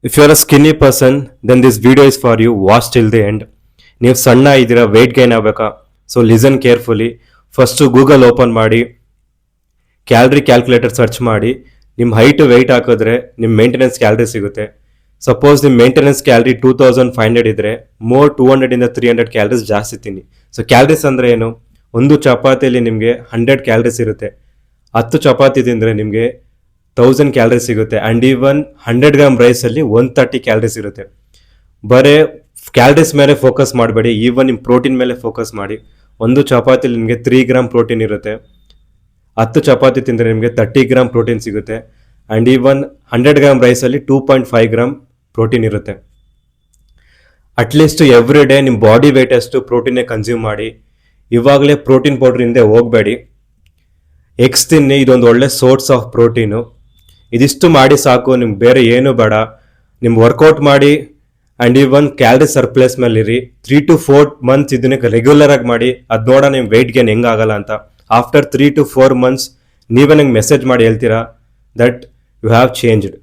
If you're a skinny person, then this video is for you. Watch till the end. ನೀವು ಸಣ್ಣ ಇದ್ದೀರಾ, weight gain ಆಗಬೇಕಾ? So listen carefully. First Google open ಮಾಡಿ, calorie calculator search ಮಾಡಿ, ನಿಮ್ಮ height weight ಹಾಕಿದ್ರೆ ನಿಮ್ಮ maintenance calorie ಸಿಗುತ್ತೆ. ಸಪೋಸ್ ನಿಮ್ಮ ಮೇಂಟೆನೆನ್ಸ್ ಕ್ಯಾಲ್ರಿ 2500 ಇದ್ರೆ ಮೋರ್ 200 300 ಕ್ಯಾಲರೀಸ್ ಜಾಸ್ತಿ ತಿನ್ನಿ. ಸೊ ಕ್ಯಾಲರೀಸ್ ಅಂದರೆ ಏನು? ಒಂದು ಚಪಾತಿಯಲ್ಲಿ ನಿಮಗೆ 100 ಕ್ಯಾಲರೀಸ್ ಇರುತ್ತೆ. 10 ಚಪಾತಿ ತಿಂದರೆ ನಿಮಗೆ 1000 ಕ್ಯಾಲರೀಸ್ ಸಿಗುತ್ತೆ. ಆ್ಯಂಡ್ ಈವನ್ 100 ಗ್ರಾಮ್ ರೈಸಲ್ಲಿ 130 ಕ್ಯಾಲರೀಸ್ ಇರುತ್ತೆ. ಬರೀ ಕ್ಯಾಲರೀಸ್ ಮೇಲೆ ಫೋಕಸ್ ಮಾಡಬೇಡಿ, ಈವನ್ ನಿಮ್ಮ ಪ್ರೋಟೀನ್ ಮೇಲೆ ಫೋಕಸ್ ಮಾಡಿ. ಒಂದು ಚಪಾತಿಲಿ ನಿಮಗೆ 3 ಗ್ರಾಮ್ ಪ್ರೋಟೀನ್ ಇರುತ್ತೆ. 10 ಚಪಾತಿ ತಿಂದರೆ ನಿಮಗೆ 30 ಗ್ರಾಮ್ ಪ್ರೋಟೀನ್ ಸಿಗುತ್ತೆ. ಆ್ಯಂಡ್ ಈವನ್ 100 ಗ್ರಾಮ್ ರೈಸಲ್ಲಿ 2.5 ಗ್ರಾಮ್ ಪ್ರೋಟೀನ್ ಇರುತ್ತೆ. ಅಟ್ಲೀಸ್ಟ್ ಎವ್ರಿ ಡೇ ನಿಮ್ಮ ಬಾಡಿ ವೇಟ್ ಅಷ್ಟು ಪ್ರೋಟೀನೇ ಕನ್ಸ್ಯೂಮ್ ಮಾಡಿ. ಇವಾಗಲೇ ಪ್ರೋಟೀನ್ ಪೌಡ್ರ್ ಹಿಂದೆ ಹೋಗಬೇಡಿ. ಎಗ್ಸ್ ತಿನ್ನಿ, ಇದೊಂದು ಒಳ್ಳೆ ಸೋರ್ಸ್ ಆಫ್ ಪ್ರೋಟೀನು. ಇದಿಷ್ಟು ಮಾಡಿ ಸಾಕು, ನಿಮ್ಗೆ ಬೇರೆ ಏನೂ ಬೇಡ. ನಿಮ್ಗೆ ವರ್ಕೌಟ್ ಮಾಡಿ ಆ್ಯಂಡ್ ಈವನ್ ಕ್ಯಾಲರಿ ಸರ್ಪ್ಲೇಸ್ ಮೇಲೆ ಇರಿ. 3 to 4 months ಇದನ್ನ ರೆಗ್ಯುಲರ್ ಆಗಿ ಮಾಡಿ. ಅದು ನೋಡೋಣ ನಿಮ್ಮ ವೆಯ್ಟ್ ಗೇನ್ ಹೆಂಗಾಗಲ್ಲ ಅಂತ. ಆಫ್ಟರ್ 3 to 4 months ನೀವೇ ನಂಗೆ ಮೆಸೇಜ್ ಮಾಡಿ ಹೇಳ್ತೀರಾ ದಟ್ ಯು ಹ್ಯಾವ್ ಚೇಂಜ್ಡ್.